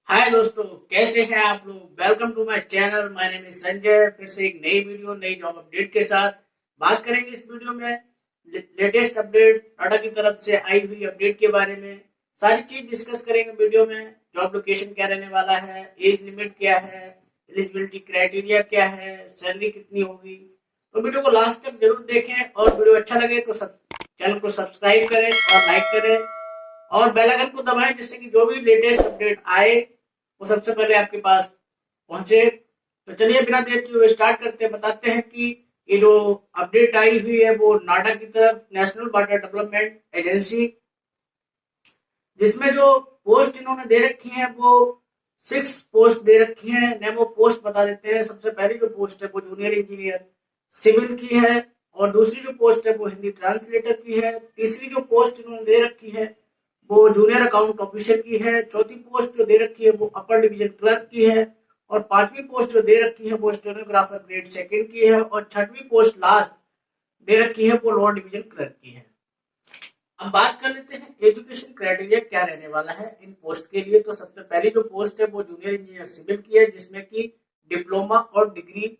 हाय दोस्तों, कैसे हैं आप लोग। Welcome to my channel. My name is Sanjay. फिर से एक नई वीडियो नई जॉब अपडेट के साथ बात करेंगे इस वीडियो में। लेटेस्ट अपडेट टाटा की तरफ से आई हुई अपडेट के बारे में सारी चीज डिस्कस करेंगे वीडियो में। जॉब लोकेशन क्या रहने वाला है, एज लिमिट क्या है, एलिजिबिलिटी क्राइटेरिया क्या है, सैलरी कितनी होगी। तो वीडियो को लास्ट तक जरूर देखें और वीडियो अच्छा लगे तो चैनल को सब्सक्राइब करें और लाइक करें और बेल आइकन को दबाएं, जिससे कि जो भी लेटेस्ट अपडेट आए वो सबसे पहले आपके पास पहुंचे। तो चलिए बिना देर किए हुए स्टार्ट करते हैं। बताते हैं कि ये जो अपडेट आई हुई है वो नाडा की तरफ, नेशनल वाटर डेवलपमेंट एजेंसी, जिसमें जो पोस्ट इन्होंने दे रखी है वो 6 पोस्ट दे रखी है। ने वो पोस्ट बता देते हैं। सबसे पहली जो पोस्ट है वो जूनियर इंजीनियर सिविल की है और दूसरी जो पोस्ट है वो हिंदी ट्रांसलेटर की है। तीसरी जो पोस्ट इन्होंने दे रखी है वो जूनियर अकाउंट ऑफिसर की है। चौथी पोस्ट जो दे रखी है वो अपर डिवीजन क्लर्क की है और पांचवी पोस्ट जो दे रखी है वो स्टेनोग्राफर ग्रेड सेकंड की है और छठवीं पोस्ट लास्ट दे रखी है वो लोअर डिवीजन क्लर्क की है। अब बात कर लेते हैं एजुकेशन क्राइटेरिया क्या रहने वाला है इन पोस्ट के लिए। तो सबसे पहली जो पोस्ट है वो जूनियर इंजीनियर सिविल की है, जिसमें कि डिप्लोमा और डिग्री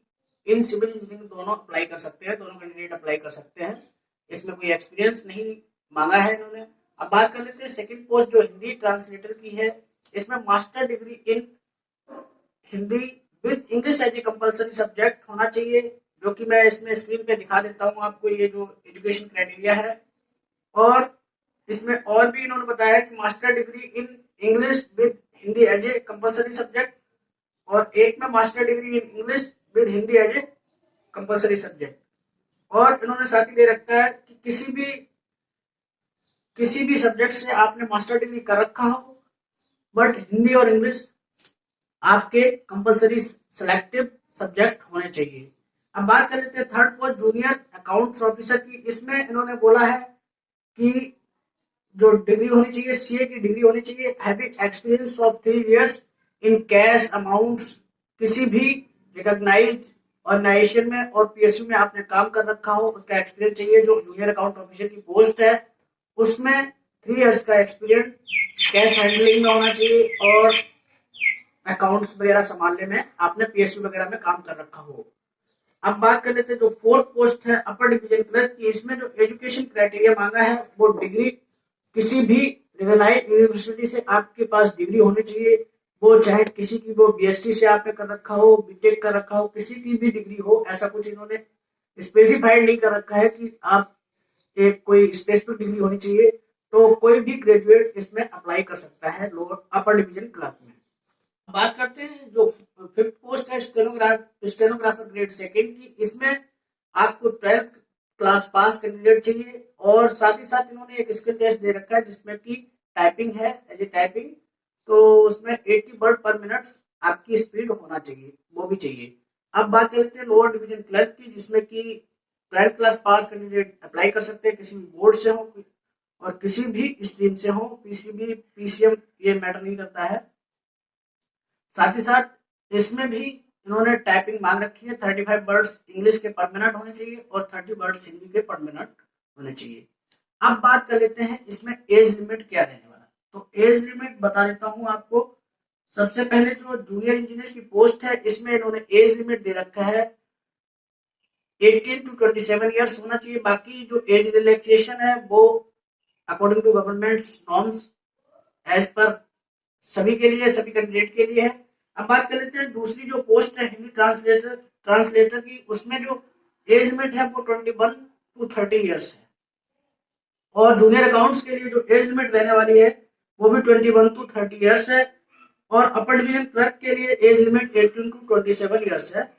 इन सिविल इंजीनियरिंग दोनों अप्लाई कर सकते हैं, दोनों कैंडिडेट अप्लाई कर सकते हैं। इसमें कोई एक्सपीरियंस नहीं मांगा है इन्होंने। अब बात कर लेते हैं सेकंड पोस्ट जो हिंदी ट्रांसलेटर की है। इसमें master degree in Hindi with English as a compulsory subject होना चाहिए, जो कि मैं इसमें स्क्रीन पे दिखा देता हूँ आपको ये जो एजुकेशन क्राइटेरिया है। और इसमें और भी इन्होंने बताया कि master degree in English with Hindi as a compulsory subject और एक में master degree in English with Hindi as a compulsory subject. और इन्होंने साथ ही दे रखा है कि किसी भी सब्जेक्ट से आपने मास्टर डिग्री कर रखा हो बट हिंदी और इंग्लिश आपके कंपलसरी सिलेक्टिव सब्जेक्ट होने चाहिए। अब बात कर लेते हैं third post junior accounts officer की। इसमें इन्होंने बोला है कि जो डिग्री होनी चाहिए, सीए की डिग्री होनी चाहिए, having experience of 3 years in cash amounts, किसी भी रिकॉग्नाइज्ड ऑर्गेनाइजेशन में और पीएसयू में आपने काम कर रखा हो उसका एक्सपीरियंस चाहिए। जो जूनियर अकाउंट ऑफिसर की पोस्ट है उसमें 3 इयर्स का एक्सपीरियंस कैश हैंडलिंग में होना चाहिए और अकाउंट्स वगैरह संभालने में आपने पीएसयू वगैरह में काम कर रखा हो। अब बात कर लेते हैं जो फोर्थ पोस्ट है अपर डिवीजन क्लर्क की। इसमें जो एजुकेशन क्राइटेरिया मांगा है वो डिग्री किसी भी रिकॉग्नाइज्ड यूनिवर्सिटी से आपके पास डिग्री होनी चाहिए। वो चाहे किसी की वो बीएससी से आपने कर रखा हो, बीटेक कर रखा हो, किसी की भी डिग्री हो, ऐसा कुछ इन्होंने स्पेसिफाइड नहीं कर रखा है कि आप एक कोई स्पेसिफिक डिग्री होनी चाहिए। तो कोई भी ग्रेजुएट इसमें अप्लाई कर सकता है लोअर अपर डिवीजन क्लर्क में। बात करते हैं जो फिफ्थ पोस्ट है स्टेनोग्राफर ग्रेड सेकंड की। इसमें आपको 12th क्लास पास कैंडिडेट चाहिए और साथ ही साथ इन्होंने एक स्किल टेस्ट दे रखा है जिसमें कि टाइपिंग है, एज ए टाइपिंग। तो उसमें 80 वर्ड पर मिनट आपकी स्पीड होना चाहिए, वो भी चाहिए। अब बात करते हैं लोअर डिवीजन क्लर्क की, जिसमें कि 12th class pass candidate apply कर सकते हैं, किसी भी बोर्ड से हो और किसी भी स्ट्रीम से हो, पीसीबी पीसीएम ये मैटर नहीं करता है। साथ ही साथ इसमें भी इन्होंने टाइपिंग मांग रखी है। 35 वर्ड्स इंग्लिश के पर मिनट होने चाहिए और 30 वर्ड्स हिंदी के पर मिनट होने चाहिए। अब बात कर लेते हैं इसमें एज लिमिट क्या रहने वाला। तो एज लिमिट बता देता हूं आपको। सबसे पहले जो जूनियर इंजीनियर की पोस्ट है इसमें इन्होंने एज लिमिट दे रखा है 18 to 27 ईयर्स होना चाहिए। बाकी जो एज रिलैक्सेशन है वो according to government norms age पर सभी के लिए, सभी कैंडिडेट के लिए है। अब बात कर लेते हैं दूसरी जो पोस्ट है हिंदी ट्रांसलेटर की। उसमें जो एज लिमिट है वो 21 to 30 ईयर्स है और जूनियर अकाउंट्स के लिए जो एज लिमिट रहने वाली है वो भी 21 to 30 ईयर्स है और अपर डिवीजन क्लर्क के लिए एज लिमिट 18 to 27 ईयर्स है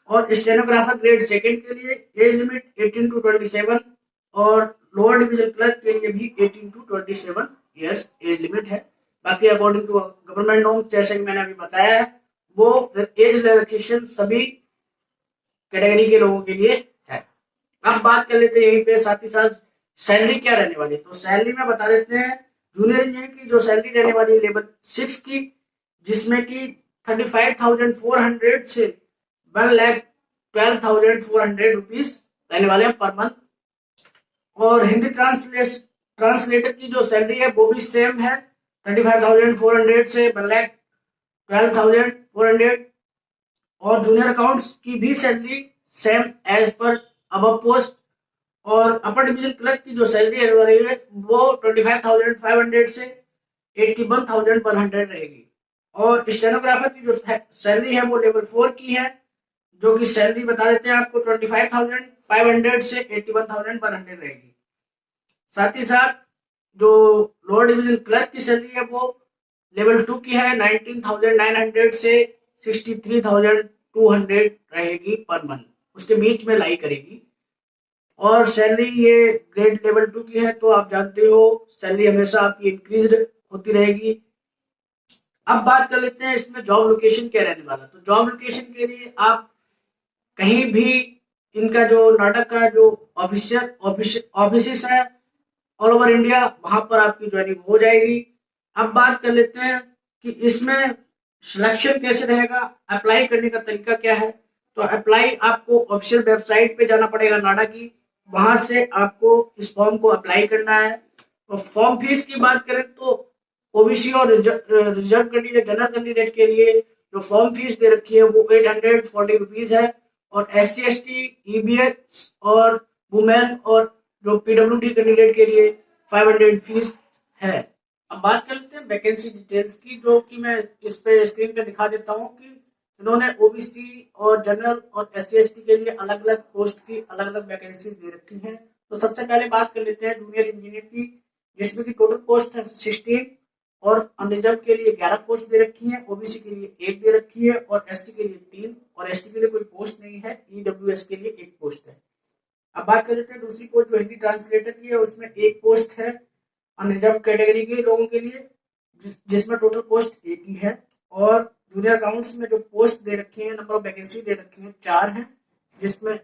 और स्टेनोग्राफर ग्रेड सेकंड के लिए एज लिमिट 18 to 27 और लोअर डिवीजन क्लर्क के लिए भी 18 to 27 ईयर्स एज लिमिट है। बाकी अकॉर्डिंग टू गवर्नमेंट नॉर्म्स जैसे कि मैंने अभी बताया है वो एज रिलैक्सेशन सभी कैटेगरी के लोगों के लिए है। अब बात कर लेते हैं यहीं पे साथ ही साथ सैलरी क्या रहने वाली है। तो सैलरी में बता देते हैं जूनियर इंजीनियर की जो सैलरी रहने वाली है लेवल 6 की, जिसमें कि 35,400 से 1,12,400 रुपीज रहने वाले हैं पर मंथ। और हिंदी ट्रांसलेटर की जो सैलरी है वो भी सेम है 35,400 से 1,12,400 12,400। और जूनियर अकाउंट्स की भी सैलरी सेम एज पर अब पोस्ट। और अपर डिवीजन क्लर्क की जो सैलरी वाली है वो 25,500 से 81,100 रहेगी। और स्टेनोग्राफर की जो सैलरी है वो लेवल 4 की है, जो कि सैलरी बता देते हैं आपको 25,500 से 81,100 रहेगी। साथ ही साथ जो लोअर डिवीजन क्लर्क की सैलरी है वो लेवल 2 की है, 19,900 से 63,200 रहेगी पर मंथ, उसके बीच में लाई करेगी। और सैलरी ये ग्रेड लेवल 2 की है, तो आप जानते हो सैलरी हमेशा आपकी इंक्रीज होती रहेगी। अब बात कर लेते हैं इसमें जॉब लोकेशन क्या रहने वाला। तो जॉब लोकेशन के लिए आप कहीं भी इनका जो नाटक का जो ऑफिस है ऑल ओवर इंडिया, वहां पर आपकी ज्वाइनिंग हो जाएगी। अब बात कर लेते हैं कि इसमें सिलेक्शन कैसे रहेगा, अप्लाई करने का तरीका क्या है। तो अप्लाई आपको ऑफिशियल वेबसाइट पे जाना पड़ेगा नाडा की, वहां से आपको इस फॉर्म को अप्लाई करना है। तो फॉर्म फीस की बात करें तो ओबीसी और रिजर्व कैंडिडेट जनरल कैंडिडेट के लिए जो फॉर्म फीस दे रखी है वो 840 रुपीज है। और SC/ST, EBS और वुमेन और जो PWD कैंडिडेट के लिए 500 फीस है। अब बात कर लेते हैं वैकेंसी डिटेल्स की, जो कि मैं इस पे स्क्रीन पे दिखा देता हूँ कि इन्होंने ओबीसी और जनरल और SC/ST के लिए अलग अलग पोस्ट की अलग अलग वैकेंसी दे रखी है। तो सबसे पहले बात कर लेते हैं जूनियर इंजीनियर की, जिसमें की टोटल पोस्ट है 16 और अनरिजर्व के लिए 11 पोस्ट दे रखी है, ओबीसी के लिए 1 दे रखी है और SC के लिए 3 और ST के लिए कोई पोस्ट नहीं है, EWS के लिए 1 पोस्ट है। अब बात कर लेते हैं दूसरी पोस्ट जो हिंदी ट्रांसलेटर की है, उसमें 1 पोस्ट है अनरिजर्व कैटेगरी के लोगों के लिए, जिसमें टोटल पोस्ट 1 ही है। और जूनियर अकाउंट्स में जो पोस्ट दे रखी है, नंबर ऑफ वैकेंसी दे रखी है 4 है, जिसमें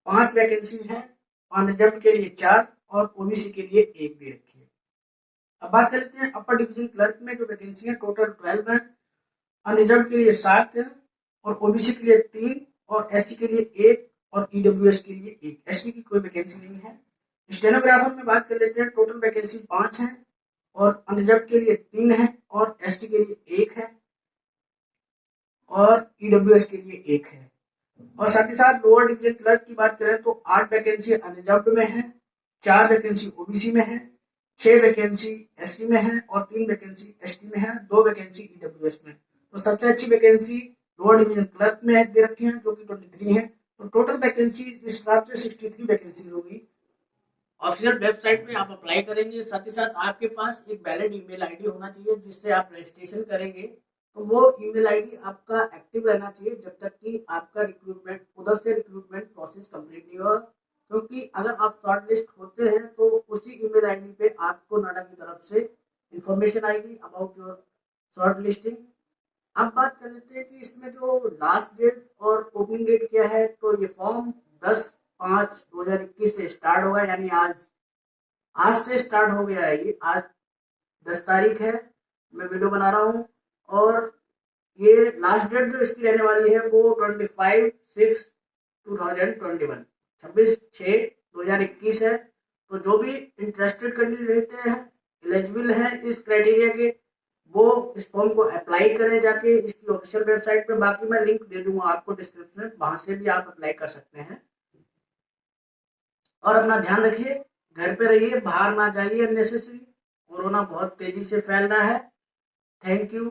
5 वैकेंसी है, अनरिजर्व के लिए 4 और ओबीसी के लिए 1 दे रखी है। अब बात कर लेते हैं अपर डिवीजन क्लर्क में जो वैकेंसी है टोटल 12 है, अनरिजर्व के लिए 7 है और ओबीसी के लिए 3 और SC के लिए 1 और EWS के लिए 1, ST की कोई वैकेंसी नहीं है। स्टेनोग्राफर में बात कर लेते हैं, टोटल वैकेंसी 5 है और अनरिजर्व के लिए 3 है और ST के लिए 1 है और EWS के लिए 1 है। और साथ ही साथ लोअर डिवीजन क्लर्क की बात करें तो 8 वैकेंसी अनरिजर्व में है, 4 वैकेंसी ओबीसी में है, 6 वैकेंसी SC में है और 3 वैकेंसी ST में है, 2 वैकेंसी EWS में। तो सबसे अच्छी वैकेंसी लोअर डिवीजन क्लर्क में दे रखी है, जो कि 23 है। तो टोटल वैकेंसी इस हिसाब से 63 वैकेंसी होगी। ऑफिशियल वेबसाइट में आप अप्लाई करेंगे, साथ ही साथ आपके पास एक वैलिड ईमेल आईडी होना चाहिए जिससे आप रजिस्ट्रेशन करेंगे। तो वो ईमेल आईडी आपका एक्टिव रहना चाहिए जब तक कि आपका रिक्रूटमेंट उधर से रिक्रूटमेंट प्रोसेस कंप्लीट नहीं हुआ, क्योंकि अगर आप शॉर्ट लिस्ट होते हैं तो उसी ईमेल आईडी पे आपको नाडा की तरफ से इंफॉर्मेशन आएगी अबाउट योर शॉर्ट लिस्टिंग। अब बात कर लेते हैं कि इसमें जो लास्ट डेट और ओपनिंग डेट क्या है। तो ये फॉर्म 10/5/2021 से स्टार्ट होगा, यानी आज से स्टार्ट हो गया है। ये आज 10 तारीख है, मैं वीडियो बना रहा हूँ। और ये लास्ट डेट जो इसकी रहने वाली है वो 25/6/2021, 26/6/2021 है। तो जो भी इंटरेस्टेड कैंडिडेट हैं, एलिजिबल हैं इस क्राइटेरिया के, वो इस फॉर्म को अप्लाई करें जाके इसकी ऑफिशियल वेबसाइट पे। बाकी मैं लिंक दे दूंगा आपको डिस्क्रिप्शन में, वहां से भी आप अप्लाई कर सकते हैं। और अपना ध्यान रखिए, घर पे रहिए, बाहर ना जाइए अननेसेसरी, कोरोना बहुत तेजी से फैल रहा है। Thank you.